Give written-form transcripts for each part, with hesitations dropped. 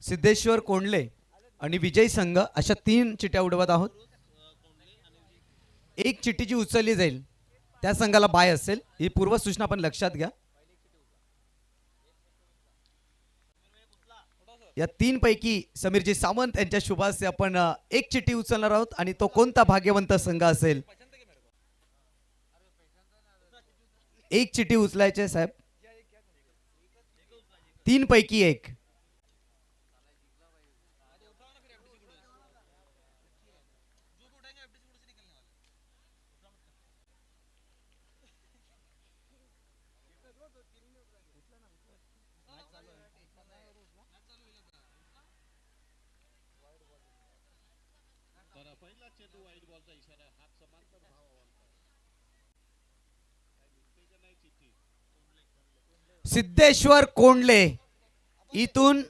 सिद्धेश्वर कोंडले आणि विजय संघ अशा 3 चिट्या उडवत आहोत. एक चिट्टी जी उचलली जाईल त्या संघाला बाय असेल. ही पूर्व सूचना पण लक्षात घ्या. या 3 पैकी समीरजी सावंत यांच्या शुभास्ते आपण एक चिट्टी उचलणार आहोत आणि तो कोणता भाग्यवंत संघ असेल. एक चिट्टी उचलायचे साहेब. 3 पैकी एक. सिद्धेश्वर कोंडले इथून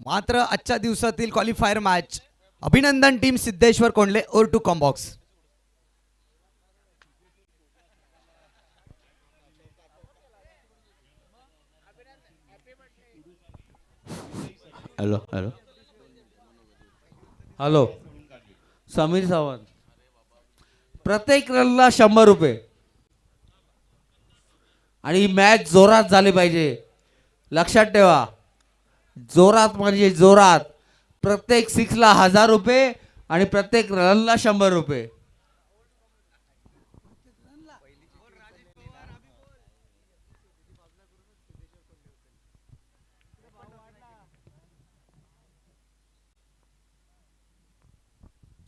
मात्र आजच्या दिवसातील क्वालिफायर मॅच. अभिनंदन team Siddheshwar Kondle. Over to कॉम्बॉक्स. Hello hello hello. Sameer Sawant. प्रत्येक रनला 100 रुपये आणि मॅच जोरात झाली पाहिजे. लक्षात ठेवा, जोरात म्हणजे जोरात. प्रत्येक 6ला 1000 रुपये आणि प्रत्येक रनला 100 रुपये.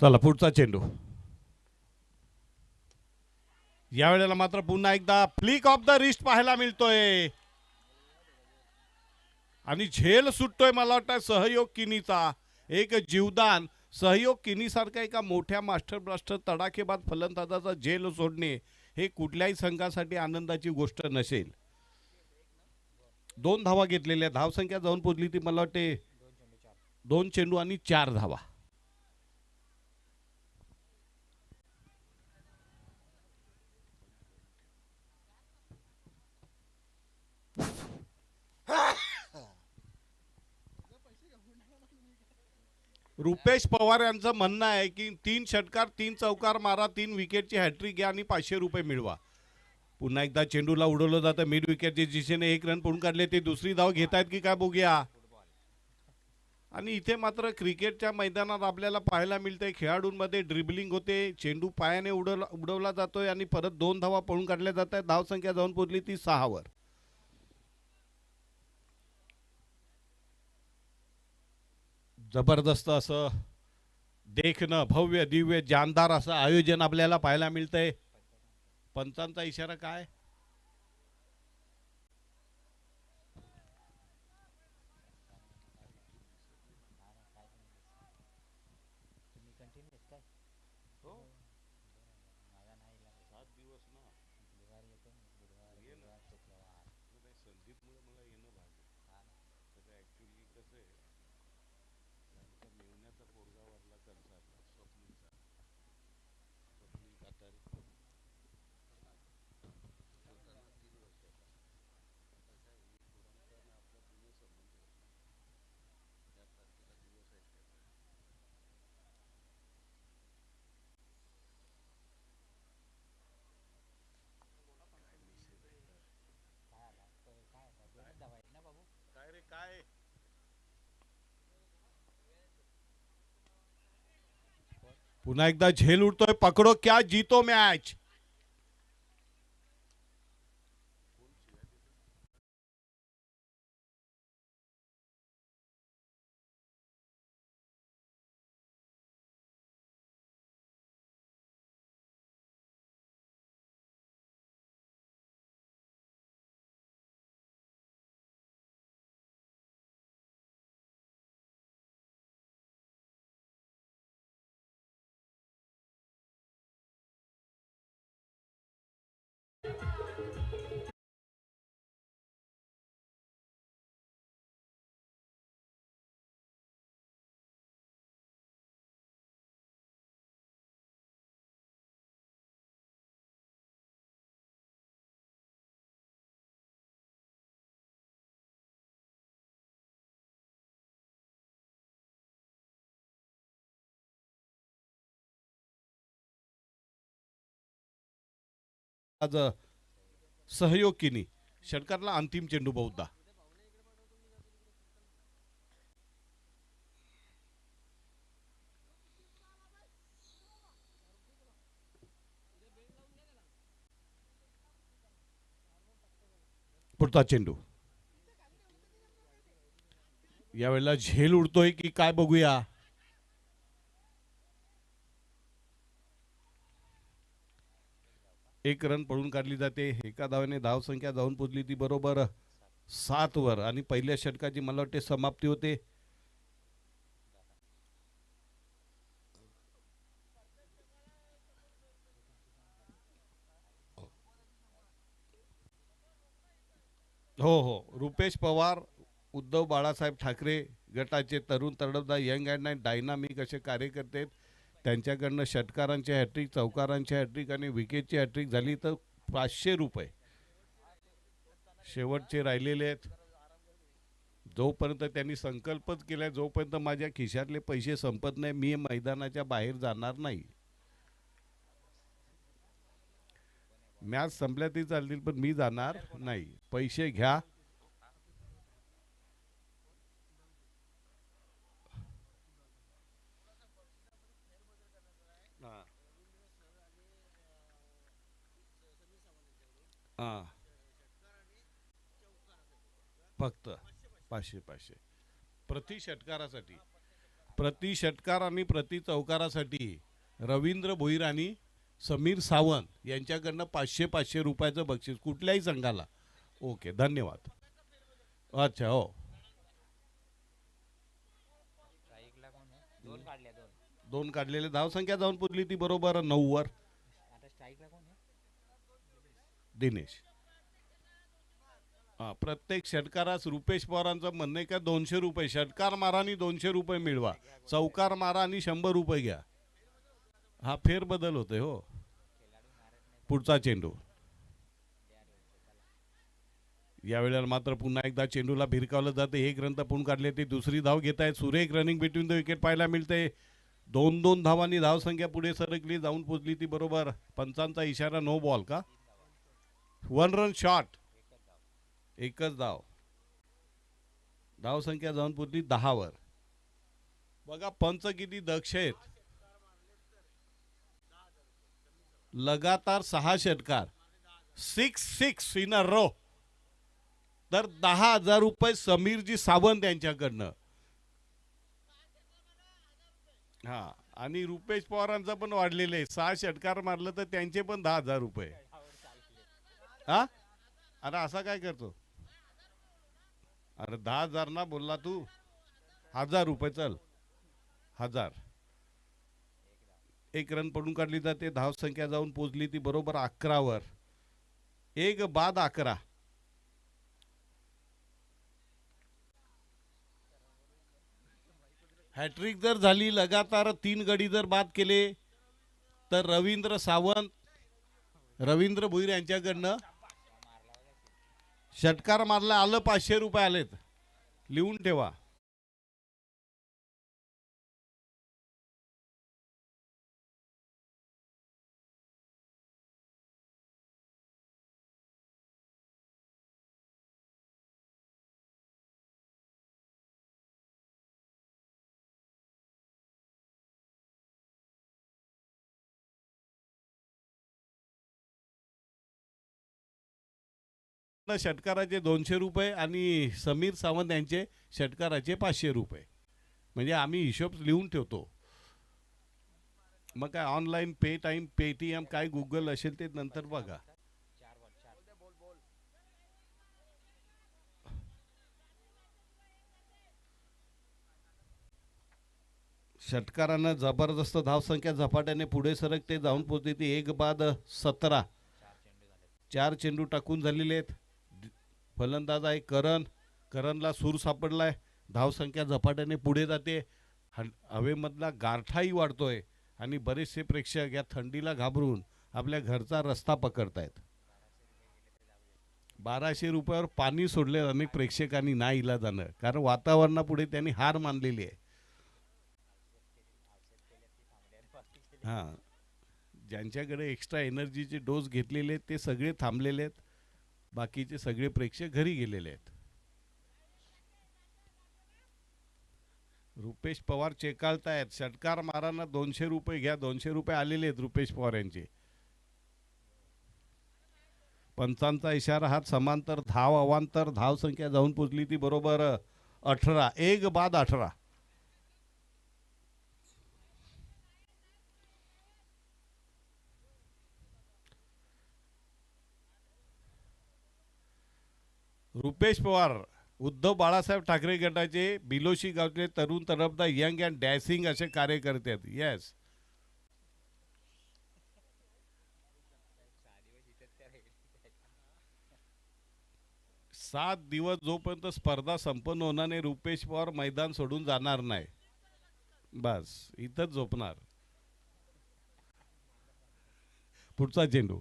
चला पुढचा चेंडू. यावेळेला मात्र पुन्हा एकदा फ्लिक ऑफ द रिस्ट पाहायला मिळतोय आणि झेल सुटतोय. मला वाटतं सहयोग किनीचा एक जीवदान. सहयोग किनीसारखा एका मोठ्या मास्टर ब्लास्टर तडाखेबाज फलंदाजाचा झेल सोडणे हे कुठल्याही संघासाठी आनंदाची गोष्ट नसेल. 2 धावा घेतलेल्या. धावसंख्या जाऊन पोचली ती मला वाटते 2 चेंडू आणि 4 धावा. रुपेश पवार यांचं म्हणणं आहे की 3 षटकार 3 चौकार मारा, 3 विकेटची हॅट्रिक घ्या आणि 500 रुपये मिळवा. पुन्हा एकदा चेंडूला उडवलं जातं मिड विकेटच्या दिशेने. 1 रन पळून काढले. ते दुसरी धाव घेत आहेत की काय बघूया. आणि इथे मात्र क्रिकेटच्या मैदानात आपल्याला पाहायला मिळतंय खेळाडूंमध्ये ड्रिबलिंग होते. चेंडू पायाने उडवला जातोय आणि परत 2 धावा पळून काढल्या जात आहेत. धावसंख्या जाऊन पोचली ती 6 वर. जबरदस्त असं देखणं, भव्य दिव्य जानदार असं आयोजन आपल्याला पाहायला मिळतंय. पंचांचा इशारा काय. पुन्हा एकदा झेल उडतोय. पकडो क्या जीतो मॅच. आज सहयोग किनी षटकारला अंतिम चेंडू बहुधा. पुढचा चेंडू यावेळेला झेल उडतोय की काय बघूया. एक रन पळून काढली जाते. एका धावेने धावसंख्या जाऊन पोचली ती बरोबर 7 वर आणि पहिल्या षटकाची मला वाटते समाप्ती होते. हो हो, रुपेश पवार, उद्धव बाळासाहेब ठाकरे गटाचे तरुण तडफदार यंग अँड डायनामिक असे कार्यकर्ते आहेत. त्यांच्याकडनं षटकारांची हॅट्रिक, चौकारांची हॅट्रिक आणि विकेटची हॅट्रिक झाली तर 500 रुपये शेवटचे राहिलेले आहेत. जोपर्यंत त्यांनी संकल्पच केलाय, जोपर्यंत माझ्या खिशातले पैसे संपत नाही मी मैदानाच्या बाहेर जाणार नाही. मॅच संपल्या तरी चालतील पण मी जाणार नाही. पैसे घ्या. फक्त 500 प्रति षटकारासाठी, प्रति षटकार आणि प्रति चौकारासाठी रवींद्र भोईर आणि समीर सावंत यांच्याकडनं 500 रुपयाचं बक्षीस कुठल्याही संघाला. ओके, धन्यवाद. अच्छा, हो, दोन काढलेले. धावसंख्या जाऊन पोचली ती बरोबर 9 वर. दिनेश. प्रत्येक षटकारास रुपेश पवारांचं म्हणणं आहे का 200 रुपये षटकार मारा आणि 200 रुपये मिळवा, चौकार मारा आणि 100 रुपये घ्या. हा फेरबदल होतोय. हो, पुढचा चेंडू यावेळेला मात्र पुन्हा एकदा चेंडूला भिरकावलं जाते. एक रन पूर्ण काढले ते दुसरी धाव घेत आहेत. सुरेख रनिंग बिटवीन द विकेट पाहायला मिळते. 2-2 धावांनी धावसंख्या पुढे सरकली, जाऊन पोचली ती बरोबर. पंचांचा इशारा नो बॉल का. 1 रन शॉट, एकच धाव. धावसंख्या जाऊन पोचली 10 वर. बघा पंच किती दक्ष आहेत. लगातार 6 षटकार, 6 इन अ रो. तर 10,000 रुपये समीरजी सावंत यांच्याकडनं. हा, आणि रुपेश पवारांचा पण वाढलेले आहे. 6 षटकार मारलं तर त्यांचे पण 10,000 रुपये. हा, अरे असा काय करतो. अरे 10,000 ना बोलला तू. 1,000 रुपये चल. 1,000. एक रन पडून काढली जाते. धावसंख्या जाऊन पोचली ती बरोबर 11 वर. 1 बाद 11. हॅट्रिक जर झाली, लगातार 3 गडी जर बाद केले तर रवींद्र सावंत, रवींद्र भोईर यांच्याकडनं षटकार मारला आलं 500 रुपये आलेत. लिहून ठेवा. षटकाराचे 200 रुपये आणि समीर सावंत यांचे षटकाराचे 500 रुपये. म्हणजे आम्ही हिशोब लिहून ठेवतो. मग काय ऑनलाईन पे टाइम, पेटीएम काय गुगल असेल ते नंतर बघा. षटकारानं जबरदस्त धावसंख्या झपाट्याने पुढे सरकते, जाऊन पोहोचते ती 1 बाद 17. 4 चेंडू टाकून झालेले आहेत. फलंदाज आहे करण. करणला सूर सापडलाय. धावसंख्या झपाट्याने पुढे जाते. हवेमधला गारठाही वाढतोय आणि बरेचसे प्रेक्षक या थंडीला घाबरून आपल्या घरचा रस्ता पकडतायत. 1200 रुपयावर पाणी सोडले अनेक प्रेक्षकांनी नाईलाजानं, कारण वातावरणापुढे त्यांनी हार मानलेली आहे. हां, ज्यांच्याकडे एक्स्ट्रा एनर्जीचे डोस घेतलेले आहेत ते सगळे थांबलेले आहेत. बाकीचे सगळे प्रेक्षक घरी गेलेले आहेत. रुपेश पवार चेकाळतायत. षटकार मारांना 200 रुपये घ्या. 200 रुपये आलेले आहेत रुपेश पवार यांचे. पंचांचा इशारा हात समांतर धाव अवांतर धाव संख्या जाऊन पोचली ती बरोबर 18. एक बाद 18. रुपेश पवार उद्धव बाळासाहेब ठाकरे गटाचे बिलोशी गावचे तरुण तरफदार यंग अँड डॅशिंग असे कार्यकर्ते आहेत. येस, 7 दिवस जोपर्यंत स्पर्धा संपन्न होणार नाही रुपेश पवार मैदान सोडून जाणार नाही. बस इथंच झोपणार. पुढचा चेंडू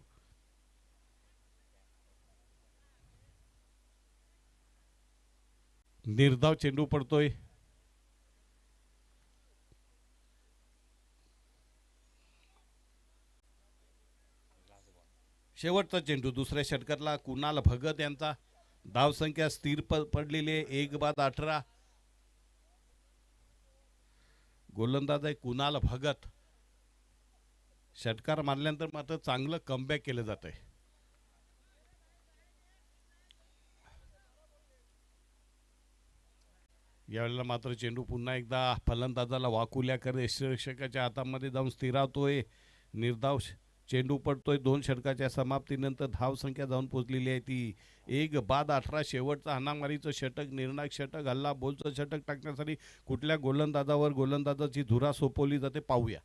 निर्धाव चेंडू पडतोय. शेवटचा चेंडू दुसऱ्या षटकातला कुणाल भगत यांचा. धावसंख्या स्थिर पडलेली आहे. 1 बाद 18. गोलंदाज आहे कुणाल भगत. षटकार मारल्यानंतर मात्र चांगलं कमबॅक केलं जात आहे. यावेळेला मात्र चेंडू पुन्हा एकदा फलंदाजाला वाकुल्या करत यष्टिरक्षकाच्या हातामध्ये जाऊन स्थिरावतोय. निर्धाव चेंडू पडतोय. 2 षटकाच्या समाप्तीनंतर धावसंख्या जाऊन पोचलेली आहे ती 1 बाद 18. शेवटचा हाणामारीचं षटक, निर्णायक षटक, हल्ला बोलचं षटक टाकण्यासाठी कुठल्या गोलंदाजावर गोलंदाजाची धुरा सोपवली जाते पाहूया.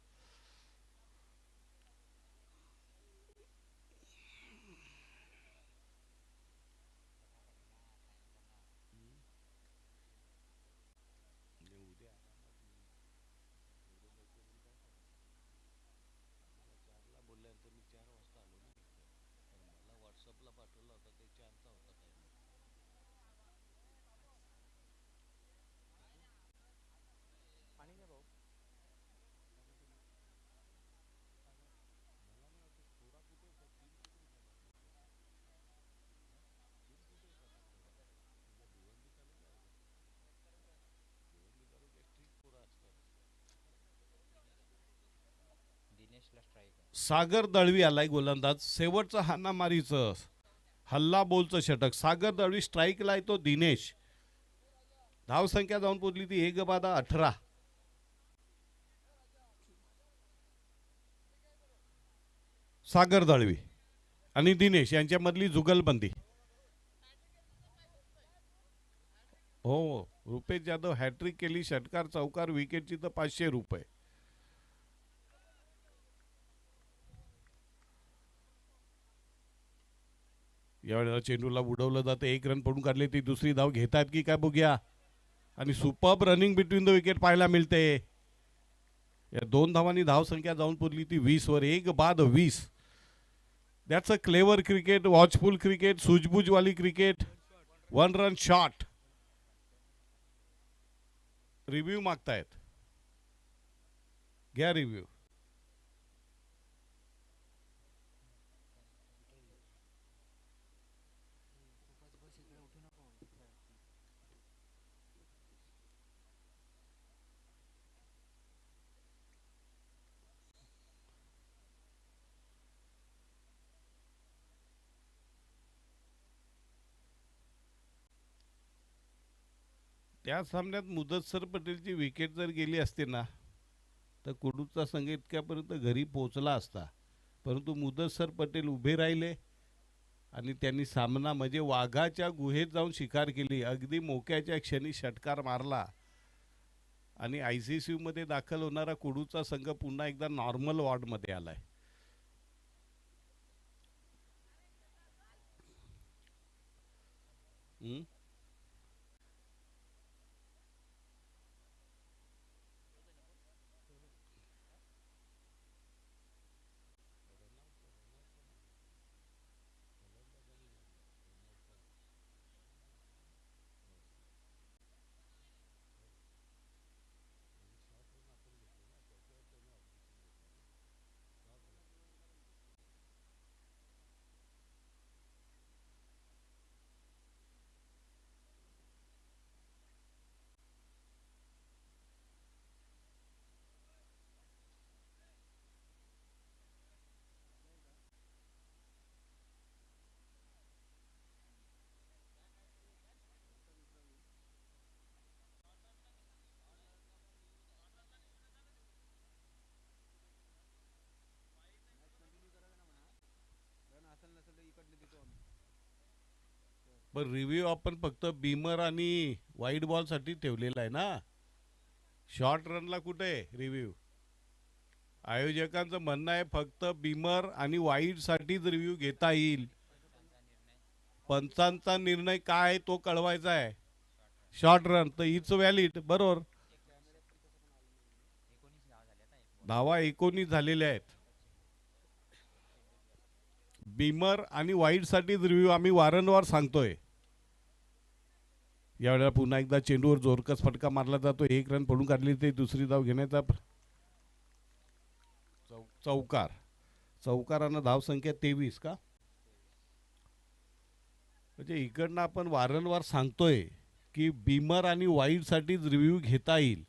सागर दळवी आलाय गोलंदाज. शेवटचं हाणामारीचं हल्ला बोलचं षटक. सागर दळवी स्ट्राईकला आहे तो दिनेश. धावसंख्या जाऊन पोचली ती 1 बाद 18. सागर दळवी आणि दिनेश यांच्यामधली जुगलबंदी. हो, रुपेश जाधव हॅट्रिक केली. षटकार चौकार विकेटची तर 500 रुपये. यावेळेला चेंडूला उडवलं जातं. 1 रन पडून काढले. ती दुसरी धाव घेतात की काय बघूया. आणि superb running between the wicket पाहायला मिळते. या 2 धावांनी धावसंख्या जाऊन पोचली ती 20 वर. 1 बाद 20. That's a clever cricket, watchful cricket, सूझबूझवाली क्रिकेट. 1 run shot. रिव्ह्यू मागतायत, घ्या रिव्ह्यू. त्या सामन्यात मुदतसर पटेलची विकेट जर गेली असते ना तर कुडूचा संघ इतक्यापर्यंत घरी पोहोचला असता. परंतु मुदतसर पटेल उभे राहिले आणि त्यांनी सामना म्हणजे वाघाच्या गुहेत जाऊन शिकार केली. अगदी मोक्याच्या क्षणी षटकार मारला आणि ICCU मध्ये दाखल होणारा कुडूचा संघ पुन्हा एकदा नॉर्मल वॉर्डमध्ये आलाय. पण रिव्ह्यू आपण फक्त बीमर आणि वाईट बॉलसाठी ठेवलेला आहे ना. शॉर्ट रनला कुठे रिव्ह्यू? आयोजकांचं म्हणणं आहे फक्त बीमर आणि वाईडसाठीच रिव्ह्यू घेता येईल. पंचांचा निर्णय काय आहे तो कळवायचा आहे. शॉर्ट रन तर इट्स व्हॅलिड, बरोबर. धावा 19 झालेल्या आहेत. बीमर आणि वाईडसाठीच रिव्ह्यू आम्ही वारंवार सांगतोय. यावेळेला पुन्हा एकदा चेंडूवर जोरकस फटका मारला जातो. 1 रन पडून काढली ते दुसरी धाव घेण्याचा चौकार. चौकारानं धावसंख्या 23 का? म्हणजे इकडनं आपण वारंवार सांगतोय की बीमर आणि वाईडसाठीच रिव्ह्यू घेता येईल.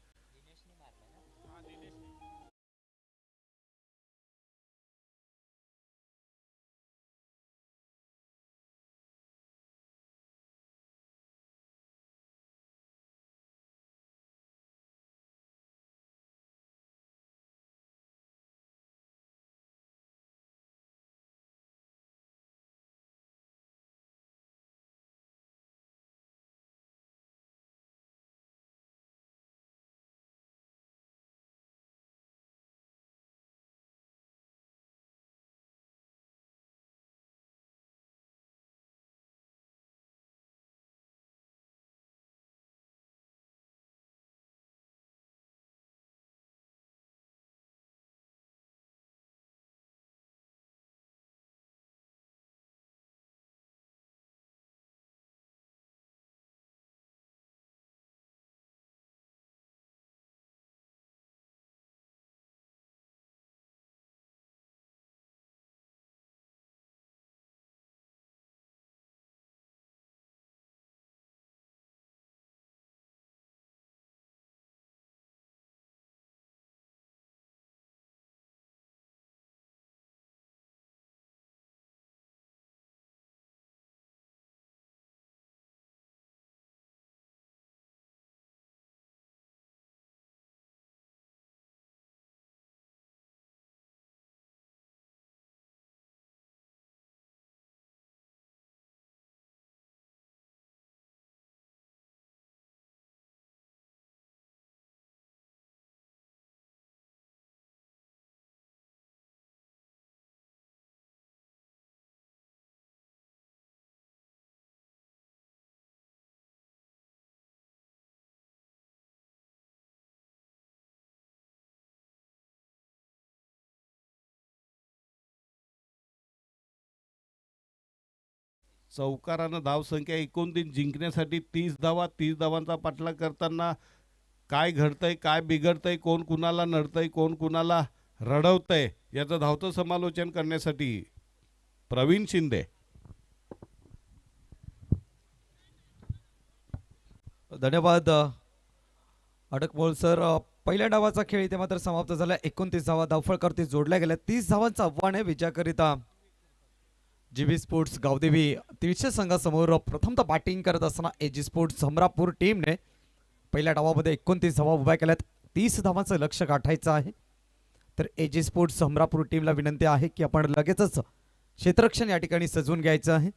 चौकारानं धावसंख्या 29 जिंकण्यासाठी 30 धावा. 30 धावांचा पाठलाग करताना काय घडतंय, काय बिघडतंय, कोण कुणाला नडतंय, कोण कुणाला रडवतंय याचं धावतं समालोचन करण्यासाठी प्रवीण शिंदे. धन्यवाद अडकमोल सर. पहिल्या डावाचा खेळ इथे मात्र समाप्त झाला. 29 धावा धावफळकरती जोडल्या गेल्या. 30 धावांचं आव्हान आहे विजयाकरिता जीबी स्पोर्ट्स गावदेवी तीळशे संघासमोर. प्रथमतः बॅटिंग करत असताना एजी स्पोर्ट्स समरापूर टीमने पहिल्या डावामध्ये 29 धावा उभ्या केल्यात. 30 धावांचं लक्ष्य गाठायचं आहे. तर एजी स्पोर्ट्स समरापूर टीमला विनंती आहे की आपण लगेचच क्षेत्ररक्षण या ठिकाणी सजवून घ्यायचं आहे.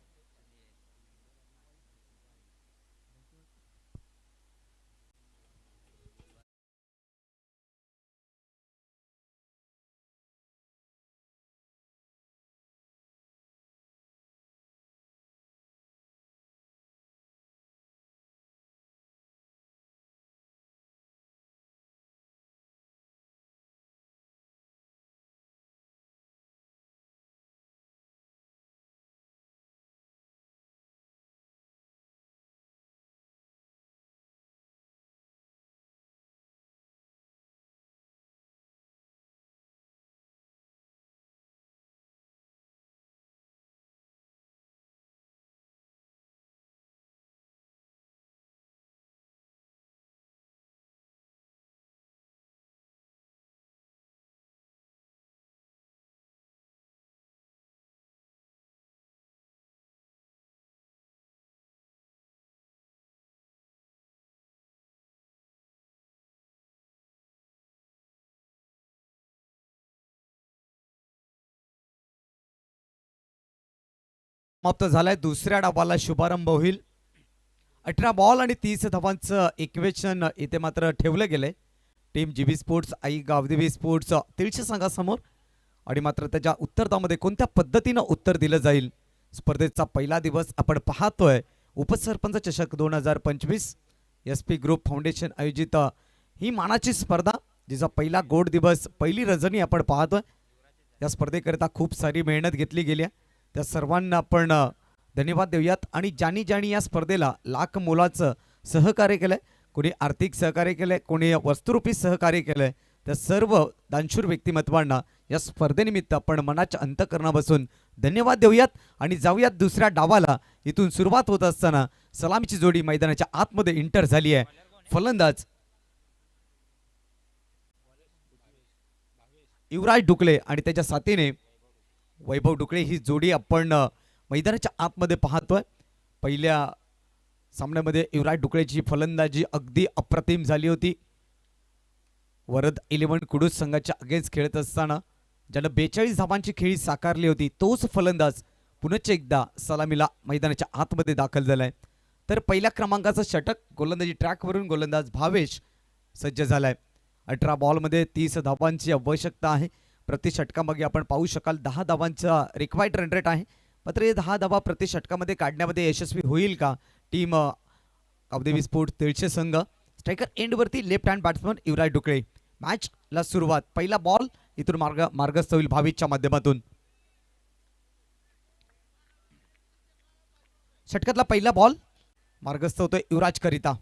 समाप्त झालाय. दुसऱ्या डावाला शुभारंभ होईल. 18 बॉल आणि 30 धावांचं इक्वेशन इथे मात्र ठेवलं गेलंय. Team GB sports I Gavdevi sports तिळशी संघासमोर आणि मात्र त्याच्या उत्तरामध्ये कोणत्या पद्धतीनं उत्तर दिलं जाईल. स्पर्धेचा पहिला दिवस आपण पाहतोय. उपसरपंच चषक 2025 SP ग्रुप फाउंडेशन आयोजित ही मानाची स्पर्धा, जिचा पहिला गोड दिवस, पहिली रजनी आपण पाहतोय. या स्पर्धेकरिता खूप सारी मेहनत घेतली गेली आहे. त्या सर्वांना आपण धन्यवाद देऊयात. आणि ज्यांनी या स्पर्धेला लाख मोलाचं सहकार्य केलंय, कोणी आर्थिक सहकार्य केलंय, कोणी वस्तुरूपी सहकार्य केलंय, त्या सर्व दानशूर व्यक्तिमत्वांना या स्पर्धेनिमित्त आपण मनाच्या अंतःकरणापासून धन्यवाद देऊयात. आणि जाऊयात दुसऱ्या डावाला. इथून सुरुवात होत असताना सलामीची जोडी मैदानाच्या आतमध्ये इंटर झाली आहे. फलंदाज युवराज डुकळे आणि त्याच्या साथीने वैभव डुकळे ही जोडी आपण मैदानाच्या आतमध्ये पाहतोय. पहिल्या सामन्यामध्ये युवराज डुकळेची फलंदाजी अगदी अप्रतिम झाली होती. वरद 11 कुडूस संघाच्या अगेन्स्ट खेळत असताना ज्यानं 42 धावांची खेळी साकारली होती, तोच फलंदाज पुनश्च एकदा सलामीला मैदानाच्या आतमध्ये दाखल झालाय. तर पहिल्या क्रमांकाचं षटक गोलंदाजी ट्रॅकवरून गोलंदाज भावेश सज्ज झालाय. 18 बॉलमध्ये 30 धावांची आवश्यकता आहे. प्रति षटकामागे आपण पाहू शकाल 10 धावांचा रिक्वायर्ड रन रेट आहे. मात्र हे 10 धावा प्रति षटकामध्ये काढण्यामध्ये यशस्वी होईल का टीम गावदेवी स्पोर्ट्स तिळशे संघ. स्ट्रायकर एंडवरती लेफ्ट हँड बॅट्समन युवराज डुकळे. मॅचला सुरुवात. पहिला बॉल इथून मार्गस्थ होईल भावेशच्या माध्यमातून. षटकातला पहिला बॉल मार्गस्थ होतोय युवराज करिता.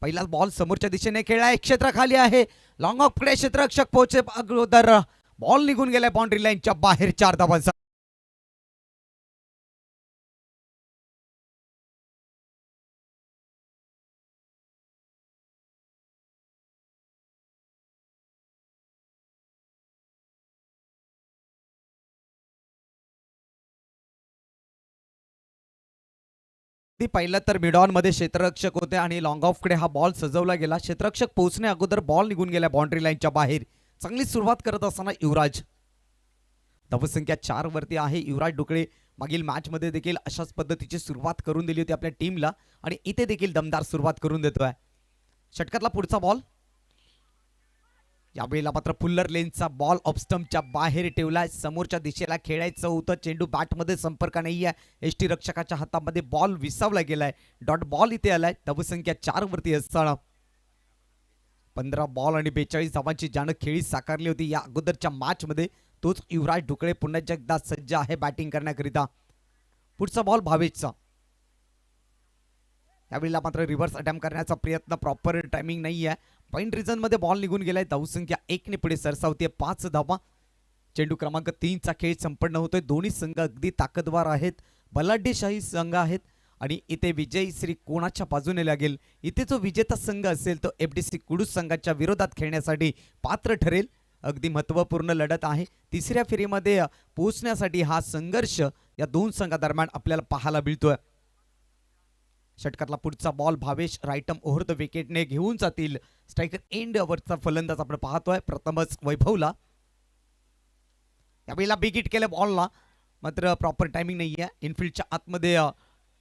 पहिला बॉल समोरच्या दिशेने खेळलाय, क्षेत्र खाली आहे. लॉंग ऑफ कडे क्षेत्ररक्षक पोहोचे अगोदर बॉल निघून गेलाय बाउंड्री लाईनच्या बाहेर. 4 धावांचा पहिला तर मिडॉन मध्ये क्षेत्ररक्षक होते आणि लॉंग ऑफ कडे हा बॉल सजवला गेला. क्षेत्ररक्षक पोहोचणे अगोदर बॉल निघून गेला बाउंड्री लाईनच्या बाहेर. चांगली सुरुवात करत असताना युवराज. धावसंख्या 4 वरती आहे. युवराज डुकळे मागील मॅच मध्ये देखील अशाच पद्धतीची सुरुवात करून दिली होती आपल्या टीमला आणि इथे देखील दमदार सुरुवात करून देतोय. षटकातला पुढचा बॉल यावेळेला मात्र फुल्लर लेनचा बॉल ऑफस्टम्पच्या बाहेर ठेवलाय. समोरच्या दिशेला खेळायचं होतं. चेंडू बॅटमध्ये संपर्क नाही आहे. एसटी रक्षकाच्या हातामध्ये बॉल विसावला गेलाय. डॉट बॉल इथे आलाय. धावसंख्या 4 वरती असताना 15 बॉल आणि 42 धावांची ज्यानं खेळी साकारली होती या अगोदरच्या मॅच मध्ये, तोच युवराज डुकळे पुन्हा एकदा सज्ज आहे बॅटिंग करण्याकरिता. पुढचा बॉल भावेशचा. यावेळेला मात्र रिव्हर्स अटॅम्प्ट करण्याचा प्रयत्न, प्रॉपर टायमिंग नाही आहे. पॉइंट रिझन मध्ये बॉल निघून गेलाय. धावसंख्या 1 ने पुढे सरसावते. 5 धावा. चेंडू क्रमांक 3 चा खेळ संपन्न होतोय. दोन्ही संघ अगदी ताकदवार आहेत, बलाढ्यशाही संघ आहेत आणि इथे विजयी श्री कोणाच्या बाजूने लागेल. इथे जो विजेता संघ असेल तो FDC कुडूस संघाच्या विरोधात खेळण्यासाठी पात्र ठरेल. अगदी महत्त्वपूर्ण लढत आहे. तिसऱ्या फेरीमध्ये पोहोचण्यासाठी हा संघर्ष या दोन संघादरम्यान आपल्याला पाहायला मिळतोय. षटकातला पुढचा बॉल भावेश राईटम ओव्हर द विकेटने घेऊन जातील. स्ट्रायकर एंड वरचा फलंदाज आपण पाहतोय प्रथमच वैभवला. यावेळेला बिग हिट केलं बॉलला, मात्र प्रॉपर टायमिंग नाही आहे. इनफिल्डच्या आतमध्ये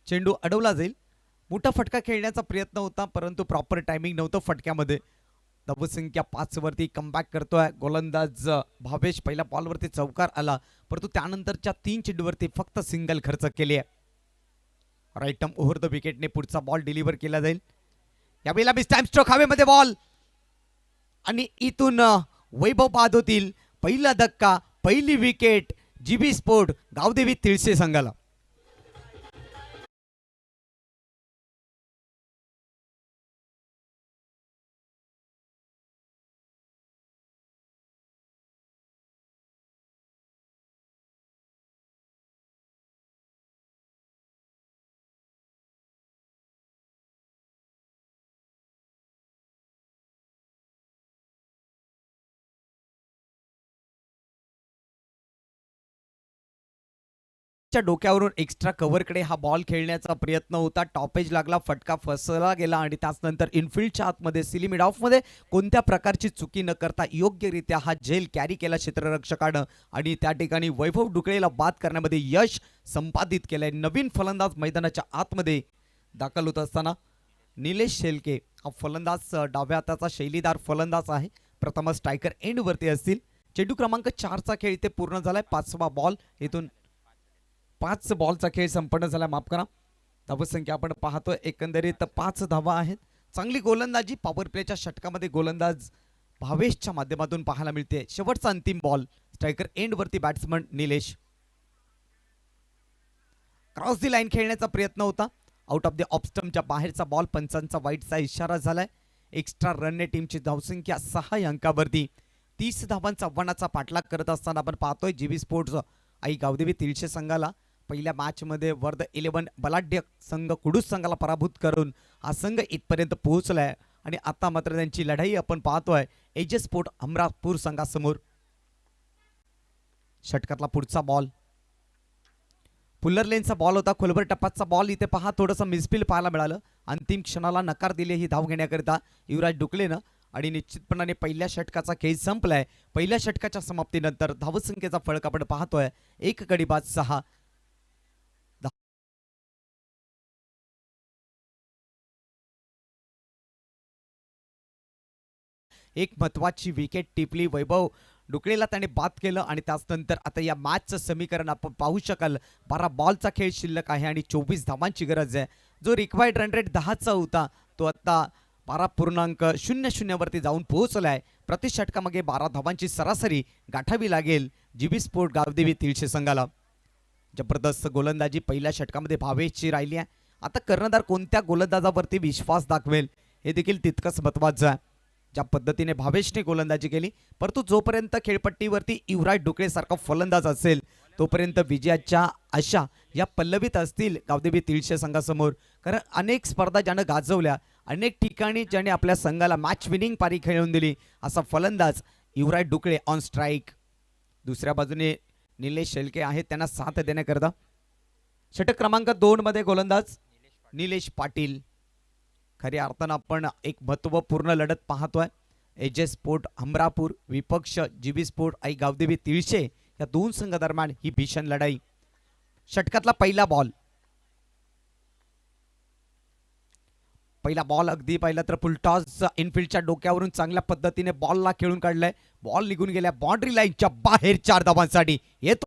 चेंडू अडवला जाईल. मोठा फटका खेळण्याचा प्रयत्न होता परंतु प्रॉपर टायमिंग नव्हतं फटक्यामध्ये. धावसंख्या 5 वरती कमबॅक करतोय गोलंदाज भावेश. पहिल्या बॉलवरती चौकार आला परंतु त्यानंतरच्या 3 चेंडूवरती फक्त सिंगल खर्च केली आहे. राईटम ओव्हर द विकेटने पुढचा बॉल डिलिव्हर केला जाईल. यावेळेला मिस टाइम स्ट्रोक हवेमध्ये बॉल आणि इथून वैभव बाद होतील. पहिला धक्का, पहिली विकेट जीबी स्पोर्ट गावदेवी तिळसे संघाला. च्या डोक्यावरून एक्स्ट्रा कव्हरकडे हा बॉल खेळण्याचा प्रयत्न होता. टॉपेज लागला, फटका फसला गेला आणि त्याचनंतर इनफिल्डच्या आतमध्ये सिली मिड ऑफमध्ये कोणत्या प्रकारची चुकी न करता योग्यरित्या हा झेल कॅरी केला क्षेत्ररक्षकानं आणि त्या ठिकाणी वैभव डुकळेला बाद करण्यामध्ये यश संपादित केलंय. नवीन फलंदाज मैदानाच्या आतमध्ये दाखल होत असताना निलेश शेलके हा फलंदाज डाव्या हाताचा शैलीदार फलंदाज आहे. प्रथम स्ट्रायकर एंडवरती असतील. चेंडू क्रमांक 4चा खेळ इथे पूर्ण झालाय. 5वा बॉल इथून 5 बॉलचा खेळ संपन्न झाला. माफ करा. धावसंख्या आपण पाहतोय एकंदरीत 5 धावा आहेत. चांगली गोलंदाजी पॉवर प्लेच्या षटकामध्ये गोलंदाज भावेशच्या माध्यमातून पाहायला मिळते. शेवटचा अंतिम बॉल स्ट्रायकर एंडवरती batsman Nilesh. Cross the line खेळण्याचा प्रयत्न होता. आउट ऑफ द ऑफस्टमच्या बाहेरचा बॉल. पंचांचा वाईटचा इशारा झालाय. एक्स्ट्रा रनने टीमची धावसंख्या 6 अंकावरती. 30 धावांचा आव्हानाचा पाठलाग करत असताना आपण पाहतोय जीबी स्पोर्ट्स आई गावदेवी तिळशे संघाला पहिल्या मॅचमध्ये वर्ध 11 बलाढ्य संघ कुडूस संघाला पराभूत करून हा संघ इथपर्यंत पोहोचलाय आणि आता मात्र त्यांची लढाई आपण पाहतोय एजे स्पोर्ट अमरापूर संघासमोर. षटकातला पुढचा बॉल पुल्लर लेनचा बॉल होता. खोलवर टप्पाचा बॉल. इथे पहा थोडंसं मिसफील पाहायला मिळालं. अंतिम क्षणाला नकार दिले ही धाव घेण्याकरिता युवराज डुकलेनं आणि निश्चितपणाने पहिल्या षटकाचा खेळ संपलाय. पहिल्या षटकाच्या समाप्तीनंतर धावसंख्येचा फळक आपण पाहतोय 1 गडी बाद 6. एक महत्वाची विकेट टिपली. वैभव डुकळेला त्याने बाद केलं आणि त्यानंतर आता या मॅचचं समीकरण आपण पाहू शकाल. 12 बॉलचा खेळ शिल्लक आहे आणि 24 धावांची गरज आहे. जो रिक्वायर्ड रन रेट 10चा होता तो आता 12.00 वरती जाऊन पोहोचलाय. प्रति षटकामागे 12 धावांची सरासरी गाठावी लागेल जीबी स्पोर्ट गावदेवी तिळशे संघाला. जबरदस्त गोलंदाजी पहिल्या षटकामध्ये भावेशची राहिली आहे. आता कर्णधार कोणत्या गोलंदाजावरती विश्वास दाखवेल हे देखील तितकंच महत्वाचं आहे. ज्या पद्धतीने भावेशने गोलंदाजी केली परंतु जोपर्यंत खेळपट्टीवरती युवराज डुकळे सारखा फलंदाज असेल तोपर्यंत विजयाच्या आशा या पल्लवीत असतील गावदेवी तिळशे संघासमोर. कारण अनेक स्पर्धा ज्यानं गाजवल्या, अनेक ठिकाणी ज्याने आपल्या संघाला मॅच विनिंग पारी खेळवून दिली असा फलंदाज युवराज डुकळे ऑन स्ट्राईक. दुसऱ्या बाजूने निलेश शेलके आहेत त्यांना साथ देण्याकरता. षटक क्रमांक 2 मध्ये गोलंदाज निलेश पाटील. खऱ्या अर्थानं आपण एक महत्त्वपूर्ण लढत पाहतोय. एजे स्पोर्ट अमरापूर विपक्ष जीबी स्पोर्ट आई गावदेवी तिळशे या दोन संघादरम्यान ही भीषण लढाई. षटकातला पहिला बॉल अगदी पाहिला तर फुलटॉस इनफिल्डच्या डोक्यावरून चांगल्या पद्धतीने बॉलला खेळून काढलाय. बॉल निघून गेल्या बाउंड्री लाईनच्या बाहेर 4 धावांसाठी येतो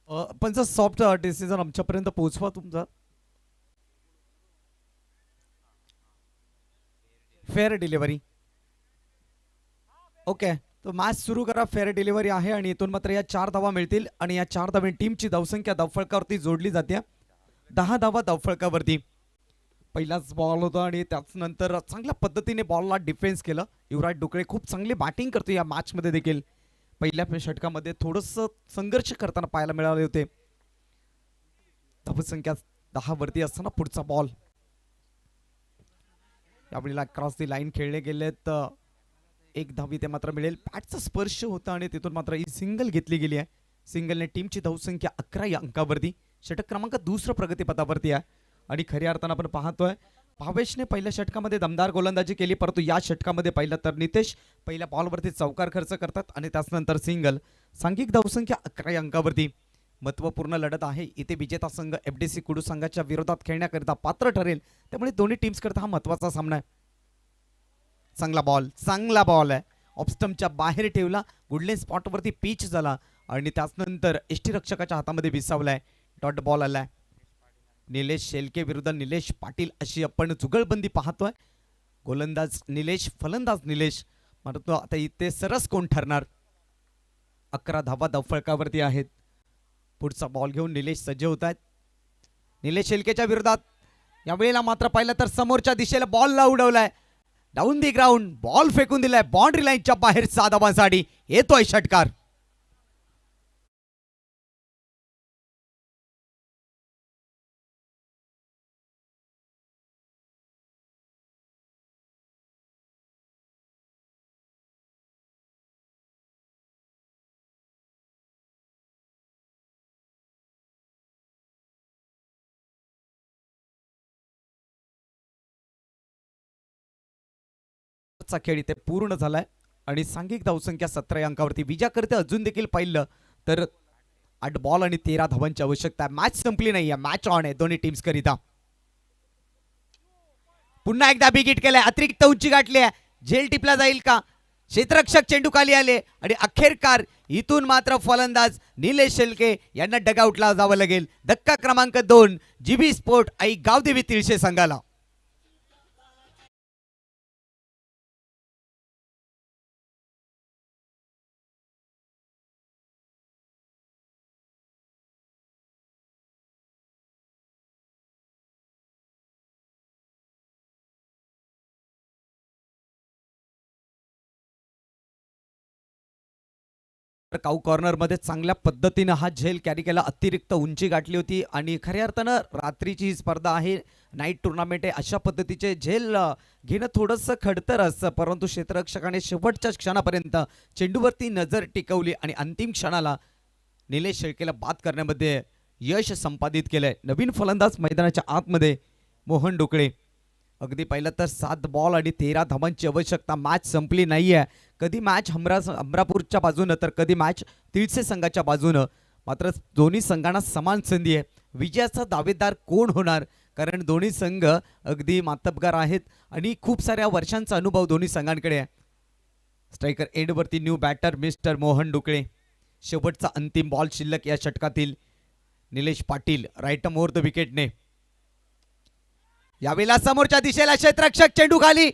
पण जर सॉफ्ट डिसिजन आमच्यापर्यंत पोहोचवा तुमचा. Fair delivery. ओके, तो मॅच सुरू करा. फेअर डिलिव्हरी आहे आणि इथून मात्र या 4 धावा मिळतील आणि या 4 धावे टीमची धावसंख्या धावफलकावरती जोडली जाते. 10 धावा धावफलकावरती. पहिलाच बॉल होता आणि त्यानंतर चांगल्या पद्धतीने बॉलला डिफेन्स केलं. युवराज डुकळे खूप चांगली बॅटिंग करतो या मॅचमध्ये देखील. पहिल्या षटकामध्ये थोडंसं संघर्ष करताना पाहायला मिळाले होते. धावसंख्या 10 वरती असताना पुढचा बॉल. यावेळेला क्रॉस दी लाईन खेळले गेलेत. एक धाव इथे मात्र मिळेल. पॅटचा स्पर्श होता आणि तिथून मात्र ही सिंगल घेतली गेली आहे. सिंगलने टीमची धावसंख्या 11 या अंकावरती. षटक क्रमांक 2 प्रगतीपथावरती आहे आणि खऱ्या अर्थानं आपण पाहतोय भावेशने पहिल्या षटकामध्ये दमदार गोलंदाजी केली, परंतु या षटकामध्ये पाहिलं तर नितेश पहिल्या बॉलवरती चौकार खर्च करतात आणि त्यानंतर सिंगल. सांघिक धावसंख्या 11 या अंकावरती. महत्त्वपूर्ण लढत आहे इथे. विजेता संघ एफडीसी कुडू संघाच्या विरोधात खेळण्याकरिता पात्र ठरेल, त्यामुळे दोन्ही टीम्स करता हा महत्त्वाचा सामना आहे. चांगला बॉल आहे. ऑफस्टमच्या बाहेर ठेवला. गुडले स्पॉटवरती पिच झाला आणि त्यानंतर यष्टीरक्षकाच्या हातामध्ये विसावलाय. डॉट बॉल आलाय. निलेश शेलके विरुद्ध निलेश पाटील अशी आपण जुगलबंदी पाहतोय. गोलंदाज निलेश, फलंदाज निलेश. परंतु आता इथे सरस कोण ठरणार. 11 धावा धावफलकावरती आहेत. पुढचा बॉल घेऊन निलेश सज्ज होत आहेत. निलेश शेलकेच्या विरोधात. यावेळेला मात्र पाहिलं तर समोरच्या दिशेला बॉलला उडवलाय. डाऊन दी ग्राउंड बॉल फेकून दिलाय. बाउंड्री लाईनच्या बाहेर 6 धावांसाठी येतोय षटकार. चा खेळ इथे पूर्ण झालाय आणि सांघिक धावसंख्या 17 अंकावरती. विजयाकरिता अजून देखील पाहिलं तर 8 बॉल आणि 13 धावांची आवश्यकता आहे. मॅच संपली नाहीये, मॅच ऑन आहे दोन्ही टीम्स करिता. पुन्हा एकदा बिगिट केलंय. अतिरिक्त उंची गाठली आहे. झेल टिपला जाईल का. क्षेत्ररक्षक चेंडू खाली आले आणि अखेरकार इथून मात्र फलंदाज निलेश शेलके यांना डगआउटला जावं लागेल. धक्का क्रमांक 2 जीबी स्पोर्ट आई गावदेवी तिळशे संघाला. काऊ कॉर्नर मध्ये चांगल्या पद्धतीने हा झेल कॅरी केला. अतिरिक्त उंची गाठली होती आणि खऱ्या अर्थानं रात्रीची ही स्पर्धा आहे, नाईट टुर्नामेंट आहे. अशा पद्धतीचे झेल घेणं थोडंसं खडतर असतं, परंतु क्षेत्ररक्षकाने शेवटच्या क्षणापर्यंत चेंडूवरती नजर टिकवली आणि अंतिम क्षणाला निलेश शेळकेला बाद करण्यामध्ये यश संपादित केलंय. नवीन फलंदाज मैदानाच्या आतमध्ये मोहन डोकळे. अगदी पाहिलं तर 7 बॉल आणि 13 धावांची आवश्यकता. मॅच संपली नाहीये. कधी मॅच हमरापूरच्या बाजूनं तर कधी मॅच तिळसे संघाच्या बाजूनं. मात्र दोन्ही संघांना समान संधी आहे. विजयाचा दावेदार कोण होणार, कारण दोन्ही संघ अगदी मातब्बर आहेत आणि खूप साऱ्या वर्षांचा अनुभव दोन्ही संघांकडे आहे. स्ट्रायकर एंडवरती new batter mister Mohan Dukle. शेवटचा अंतिम बॉल शिल्लक या षटकातील. Nilesh Patil right more the विकेटने. यावेळेला समोरच्या दिशेला क्षेत्ररक्षक चेंडू खाली.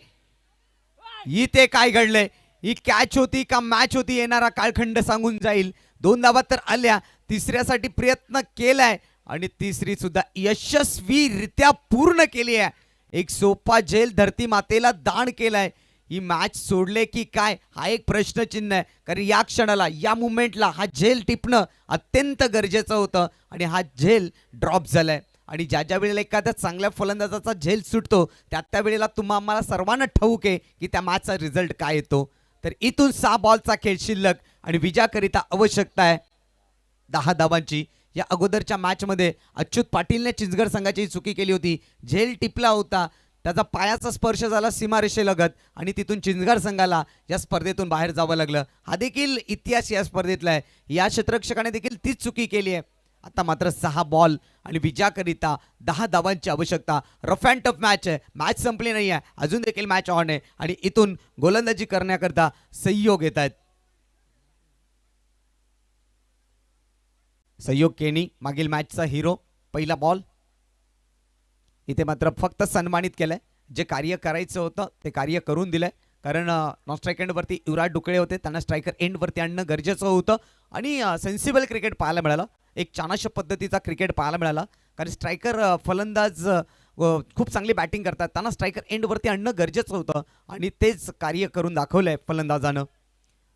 इथे काय घडलंय. ही कॅच होती का मॅच होती, येणारा कालखंड सांगून जाईल. 2 धावा तर आल्या. तिसऱ्यासाठी प्रयत्न केलाय आणि तिसरी सुद्धा यशस्वीरित्या पूर्ण केली आहे. एक सोपा झेल धरती मातेला दान केलाय. ही मॅच सोडले की काय हा एक प्रश्नचिन्ह आहे, कारण या क्षणाला या मुवमेंटला हा झेल टिपणं अत्यंत गरजेचं होतं आणि हा झेल ड्रॉप झालाय. आणि ज्या ज्या वेळेला एखाद्या चांगल्या फलंदाजाचा झेल सुटतो त्या वेळेला आम्हाला सर्वांना ठाऊक आहे की त्या मॅचचा रिझल्ट काय येतो. तर इथून 6 बॉलचा खेळ शिल्लक आणि विजयाकरिता आवश्यकता आहे 10 धावांची. या अगोदरच्या मॅचमध्ये अच्युत पाटीलने चिंचगड संघाची चुकी केली होती. झेल टिपला होता, त्याचा पायाचा स्पर्श झाला सीमारेषेलगत आणि तिथून चिंचगड संघाला या स्पर्धेतून बाहेर जावं लागलं. हा देखील इतिहास या स्पर्धेतला आहे. या क्षेत्ररक्षकाने देखील तीच चुकी केली आहे. आता मात्र 6 बॉल आणि विजयाकरिता 10 धावांची आवश्यकता. रफ अँड टफ मॅच आहे. मॅच संपली नाही आहे, अजून देखील मॅच ऑन आहे आणि इथून गोलंदाजी करण्याकरता सहयोग येत आहेत. सहयोग केणी मागील मॅचचा हिरो. पहिला बॉल इथे मात्र फक्त सन्मानित केलंय. जे कार्य करायचं होतं ते कार्य करून दिलंय. कारण नॉन स्ट्राईक एंडवरती युवराज डुकळे होते, त्यांना स्ट्रायकर एंडवरती आणणं गरजेचं होतं आणि सेन्सिबल क्रिकेट पाहायला मिळालं. एक चाणाक्ष पद्धतीचा क्रिकेट पाहायला मिळाला. कारण स्ट्रायकर फलंदाज खूप चांगली बॅटिंग करतात, त्यांना स्ट्रायकर एंडवरती आणणं गरजेचं होतं आणि तेच कार्य करून दाखवलंय फलंदाजानं.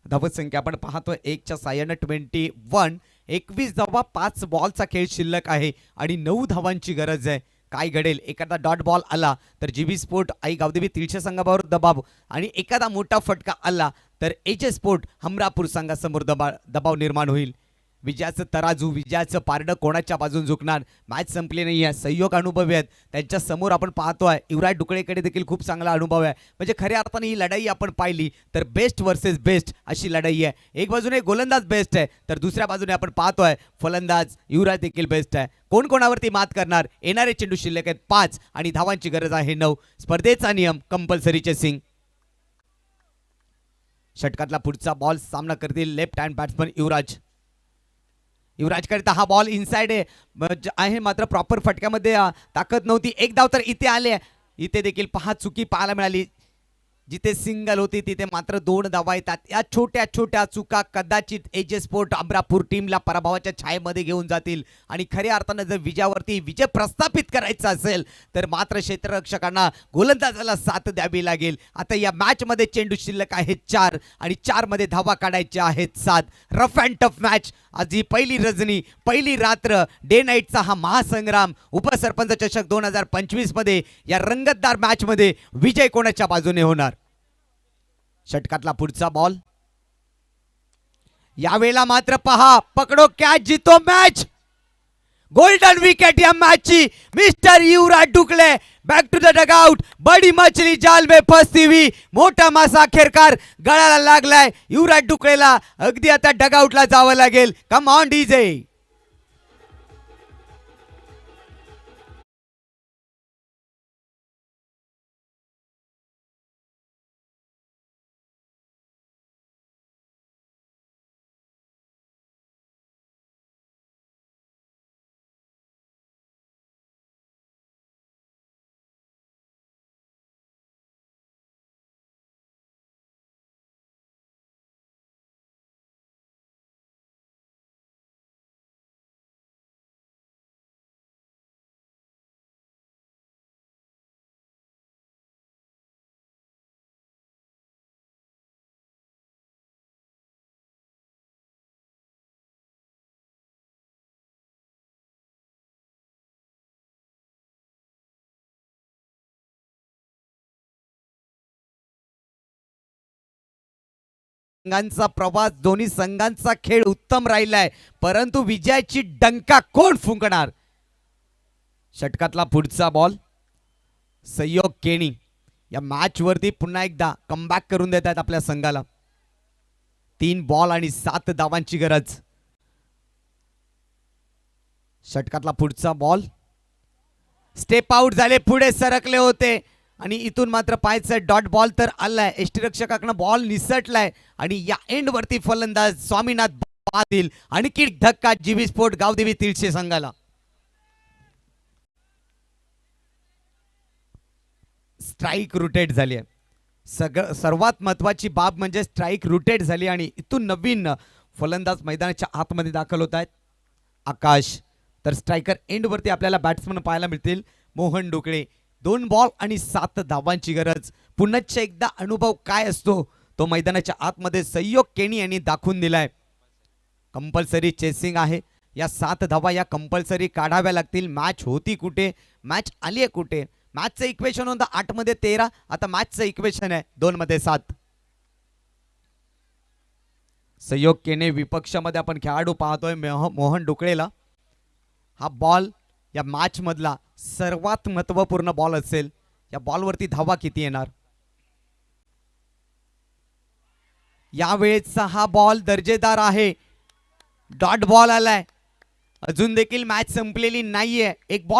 धावत संख्या आपण पाहतोय 1च्या साह्यानं 21. 21 धावा, 5 बॉलचा खेळ शिल्लक आहे आणि 9 धावांची गरज आहे. काय घडेल? एखादा डॉट बॉल आला तर जीबी स्पोर्ट आई गावदेवी तिळशे संघावर दबाव आणि एखादा मोठा फटका आला तर एजे स्पोर्ट हमरापूर संघासमोर दबाव निर्माण होईल. विजयाचं तराजू, विजयाचं पारडं कोणाच्या बाजून झुकणार? मॅच संपली नाही आहे. सहयोग अनुभवी आहेत, त्यांच्या समोर आपण पाहतोय युवराज डुकळेकडे देखील खूप चांगला अनुभव आहे. म्हणजे खऱ्या अर्थाने ही लढाई आपण पाहिली तर बेस्ट वर्सेस बेस्ट अशी लढाई आहे. एक बाजूने गोलंदाज बेस्ट आहे तर दुसऱ्या बाजूने आपण पाहतोय फलंदाज युवराज देखील बेस्ट आहे. कोण कोणावरती मात करणार? येणारे चेंडू शिल्लक आहेत 5 आणि धावांची गरज आहे 9. स्पर्धेचा नियम कंपल्सरी चेसिंग. षटकातला पुढचा बॉल सामना करतील लेफ्ट हँड बॅट्समन युवराज. युवराज करता हा बॉल इनसाइड आहे मात्र प्रॉपर फटक्यामध्ये ताकद नव्हती. एक धाव तर इथे आले. इथे देखील पहा चुकी पाहायला मिळाली. जिथे सिंगल होती तिथे मात्र 2 धावा येतात. या छोट्या छोट्या चुका कदाचित एजे स्पोर्ट अमरापूर टीमला पराभवाच्या छायेमध्ये घेऊन जातील आणि खऱ्या अर्थानं जर विजयावरती विजय प्रस्थापित करायचा असेल तर मात्र क्षेत्ररक्षकांना गोलंदाजाला साथ द्यावी लागेल. आता या मॅच मध्ये चेंडू शिल्लक आहेत 4 आणि 4 मध्ये धावा काढायच्या आहेत 7. Rough and tough match. आज ही पहिली रजनी, पहिली रात्र, डे नाईटचा हा महासंग्राम. उपसरपंच चषक 2025 मध्ये या रंगतदार मॅच मध्ये विजय कोणाच्या बाजूने होणार? षटकातला पुढचा बॉल. यावेळेला मात्र पहा, पकडो कॅच जितो मॅच. गोल्डन विकेट या मॅचची. Mister Yuvraj Dukle back to the dugout. बडी मछली जाल में फसती हुई. मोठा मासा अखेरकार गळाला लागलाय युवराज डुकळेला. अगदी आता डगआउटला जावं लागेल. Come on DJ. संघांचा प्रवास, दोन्ही संघांचा खेळ उत्तम राहिलाय, परंतु विजयाची डंका कोण फुंकणार? षटकातला पुढचा बॉल. सहयोग केणी या मॅच वरती पुन्हा एकदा कमबॅक करून देत आहेत आपल्या संघाला. 3 बॉल आणि 7 धावांची गरज. षटकातला पुढचा बॉल. स्टेप आउट झाले, पुढे सरकले होते आणि इथून मात्र पाहायचं डॉट बॉल तर आलाय. यष्टीरक्षकाकडनं बॉल निसटलाय आणि या एंड वरती फलंदाज स्वामीनाथ पाटील. आणखी धक्का जीबी स्पोर्ट गावदेवी तिळशे संघाला. स्ट्राईक रोटेट झाली आहे. सर्वात महत्वाची बाब म्हणजे स्ट्राईक रोटेट झाली आणि इथून नवीन फलंदाज मैदानाच्या आतमध्ये दाखल होत आहेत. आकाश. तर स्ट्रायकर एंड वरती आपल्याला बॅट्समन पाहायला मिळतील मोहन डुकळे. 2 बॉल आणि 7 धावांची गरज. पुन्हा एकदा अनुभव काय असतो तो मैदानाच्या आतमध्ये सहयोग केणी यांनी दाखवून दिलाय. कंपल्सरी चेसिंग आहे. या 7 धावा या कंपल्सरी काढाव्या लागतील. मॅच होती कुठे, मॅच आली आहे कुठे? मॅचचं इक्वेशन होतं 8 मध्ये 13, आता मॅचचं इक्वेशन आहे 2 मध्ये 7. सहयोग केणे विपक्षामध्ये आपण खेळाडू पाहतोय मोहन डुकळेला. हा बॉल या मॅच मधला सर्वात महत्वपूर्ण बॉल असेल. या बॉलवरती धावा किती येणार? यावेळेचा हा बॉल दर्जेदार आहे. डॉट बॉल आलाय. अजून देखील मॅच संपलेली नाहीये. एक बॉल